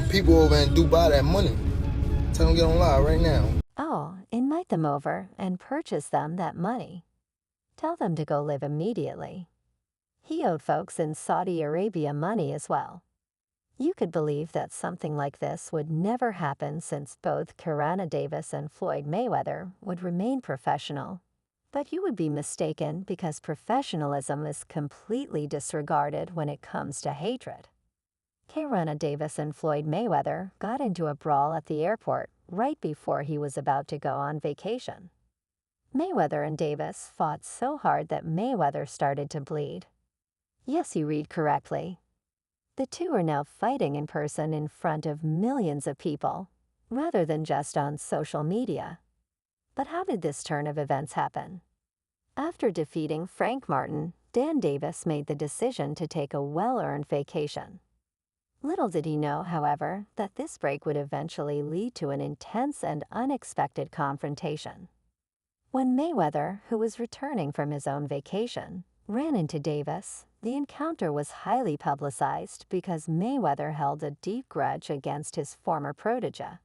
people over in Dubai that money. Tell them get on live right now. Oh, invite them over and purchase them that money. Tell them to go live immediately. He owed folks in Saudi Arabia money as well. You could believe that something like this would never happen since both Karana Davis and Floyd Mayweather would remain professional. But you would be mistaken because professionalism is completely disregarded when it comes to hatred. Karana Davis and Floyd Mayweather got into a brawl at the airport right before he was about to go on vacation. Mayweather and Davis fought so hard that Mayweather started to bleed. Yes, you read correctly. The two are now fighting in person in front of millions of people, rather than just on social media. But how did this turn of events happen? After defeating Frank Martin, Dan Davis made the decision to take a well-earned vacation. Little did he know, however, that this break would eventually lead to an intense and unexpected confrontation. When Mayweather, who was returning from his own vacation, ran into Davis, the encounter was highly publicized because Mayweather held a deep grudge against his former protege.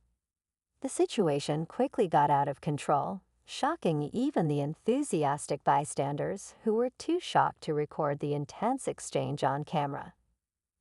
The situation quickly got out of control, shocking even the enthusiastic bystanders who were too shocked to record the intense exchange on camera.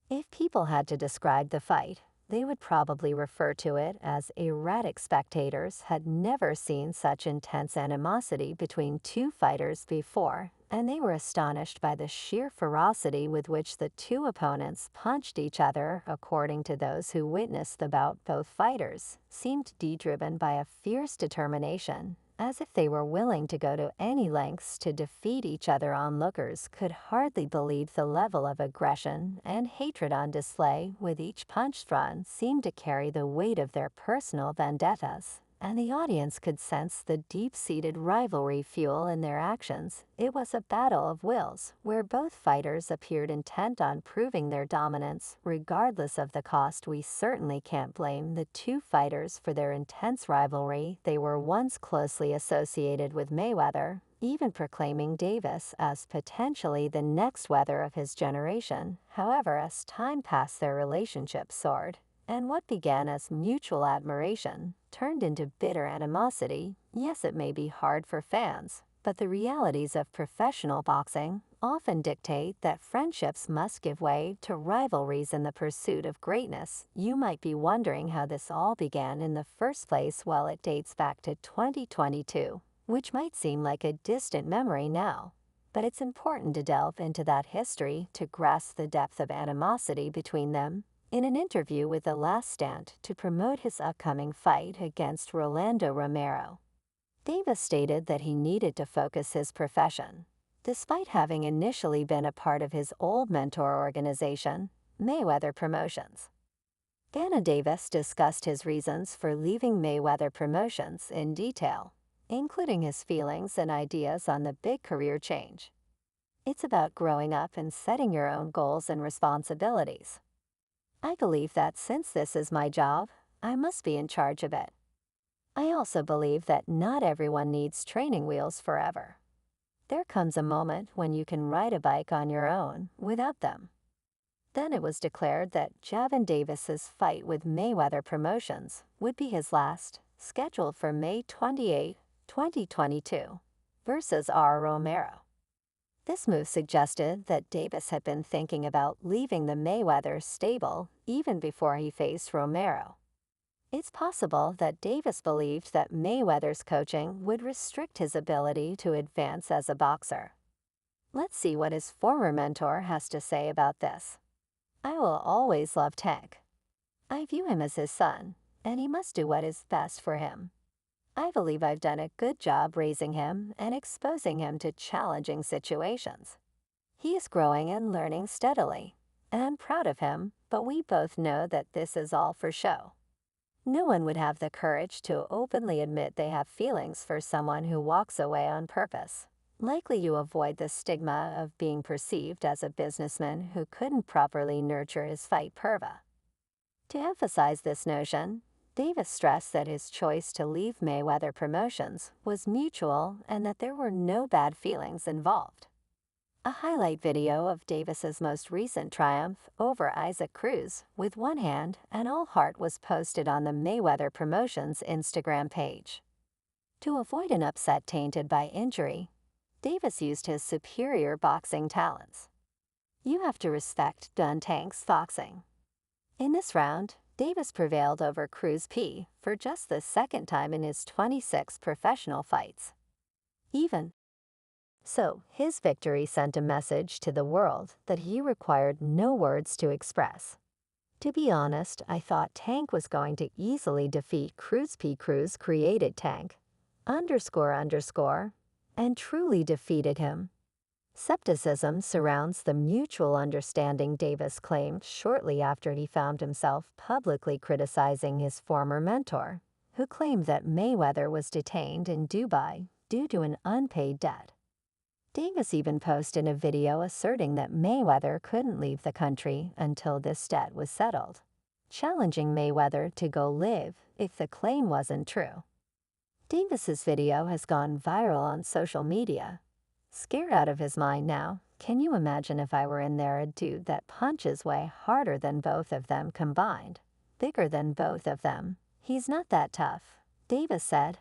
If people had to describe the fight, they would probably refer to it as erratic. Spectators had never seen such intense animosity between two fighters before, and they were astonished by the sheer ferocity with which the two opponents punched each other. According to those who witnessed the bout, both fighters seemed driven by a fierce determination, as if they were willing to go to any lengths to defeat each other. Onlookers could hardly believe the level of aggression and hatred on display, with each punch thrown seemed to carry the weight of their personal vendettas, and the audience could sense the deep-seated rivalry fuel in their actions. It was a battle of wills, where both fighters appeared intent on proving their dominance, regardless of the cost. We certainly can't blame the two fighters for their intense rivalry. They were once closely associated with Mayweather, even proclaiming Davis as potentially the next Weather of his generation. However, as time passed, their relationship soared, and what began as mutual admiration turned into bitter animosity. Yes, it may be hard for fans, but the realities of professional boxing often dictate that friendships must give way to rivalries in the pursuit of greatness. You might be wondering how this all began in the first place. Well, it dates back to 2022, which might seem like a distant memory now. But it's important to delve into that history to grasp the depth of animosity between them. In an interview with The Last Stand to promote his upcoming fight against Rolando Romero, Davis stated that he needed to focus his profession. Despite having initially been a part of his old mentor organization, Mayweather Promotions. Dana Davis discussed his reasons for leaving Mayweather Promotions in detail, including his feelings and ideas on the big career change. It's about growing up and setting your own goals and responsibilities. I believe that since this is my job, I must be in charge of it. I also believe that not everyone needs training wheels forever. There comes a moment when you can ride a bike on your own without them. Then it was declared that Javon Davis's fight with Mayweather Promotions would be his last, scheduled for May 28, 2022, versus R. Romero. This move suggested that Davis had been thinking about leaving the Mayweather stable even before he faced Romero. It's possible that Davis believed that Mayweather's coaching would restrict his ability to advance as a boxer. Let's see what his former mentor has to say about this. I will always love Tank. I view him as his son, and he must do what is best for him. I believe I've done a good job raising him and exposing him to challenging situations. He is growing and learning steadily, and I'm proud of him, but we both know that this is all for show. No one would have the courage to openly admit they have feelings for someone who walks away on purpose. Likely you avoid the stigma of being perceived as a businessman who couldn't properly nurture his fight purva. To emphasize this notion, Davis stressed that his choice to leave Mayweather Promotions was mutual and that there were no bad feelings involved. A highlight video of Davis's most recent triumph over Isaac Cruz with one hand and all heart was posted on the Mayweather Promotions Instagram page. To avoid an upset tainted by injury, Davis used his superior boxing talents. You have to respect Dun Tank's boxing. In this round, Davis prevailed over Cruz P for just the second time in his 26 professional fights. Even so, his victory sent a message to the world that he required no words to express. To be honest, I thought Tank was going to easily defeat Cruz P. Cruz created Tank, __, and truly defeated him. Skepticism surrounds the mutual understanding Davis claimed shortly after he found himself publicly criticizing his former mentor, who claimed that Mayweather was detained in Dubai due to an unpaid debt. Davis even posted a video asserting that Mayweather couldn't leave the country until this debt was settled, challenging Mayweather to go live if the claim wasn't true. Davis's video has gone viral on social media. Scared out of his mind now, can you imagine if I were in there, a dude that punches way harder than both of them combined, bigger than both of them? He's not that tough, Davis said.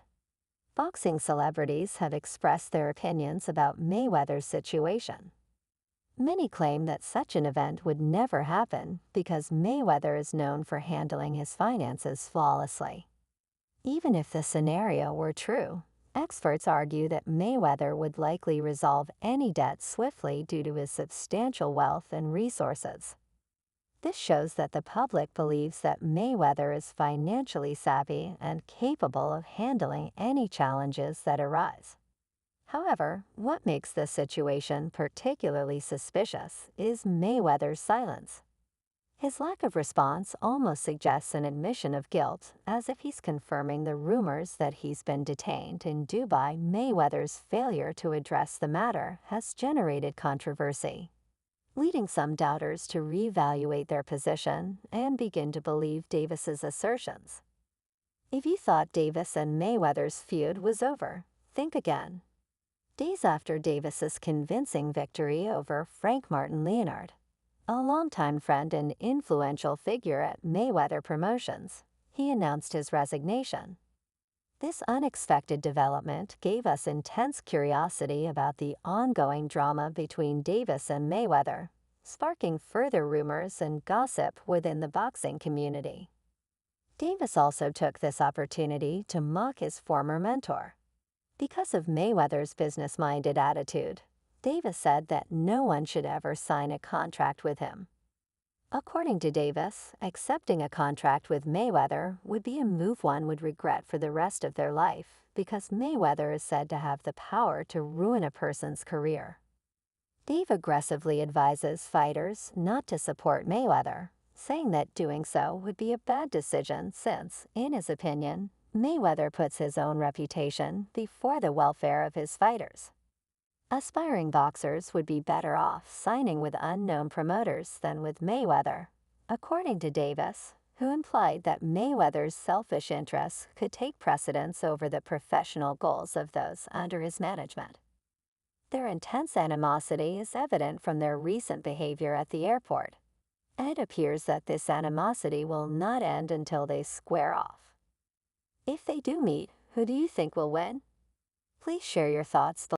Boxing celebrities have expressed their opinions about Mayweather's situation. Many claim that such an event would never happen because Mayweather is known for handling his finances flawlessly. Even if the scenario were true, experts argue that Mayweather would likely resolve any debt swiftly due to his substantial wealth and resources. This shows that the public believes that Mayweather is financially savvy and capable of handling any challenges that arise. However, what makes this situation particularly suspicious is Mayweather's silence. His lack of response almost suggests an admission of guilt, as if he's confirming the rumors that he's been detained in Dubai. Mayweather's failure to address the matter has generated controversy, leading some doubters to reevaluate their position and begin to believe Davis's assertions. If you thought Davis and Mayweather's feud was over, think again. Days after Davis's convincing victory over Frank Martin Leonard, a longtime friend and influential figure at Mayweather Promotions, he announced his resignation. This unexpected development gave us intense curiosity about the ongoing drama between Davis and Mayweather, sparking further rumors and gossip within the boxing community. Davis also took this opportunity to mock his former mentor. Because of Mayweather's business-minded attitude, Davis said that no one should ever sign a contract with him. According to Davis, accepting a contract with Mayweather would be a move one would regret for the rest of their life because Mayweather is said to have the power to ruin a person's career. Dave aggressively advises fighters not to support Mayweather, saying that doing so would be a bad decision since, in his opinion, Mayweather puts his own reputation before the welfare of his fighters. Aspiring boxers would be better off signing with unknown promoters than with Mayweather, according to Davis, who implied that Mayweather's selfish interests could take precedence over the professional goals of those under his management. Their intense animosity is evident from their recent behavior at the airport, and it appears that this animosity will not end until they square off. If they do meet, who do you think will win? Please share your thoughts below.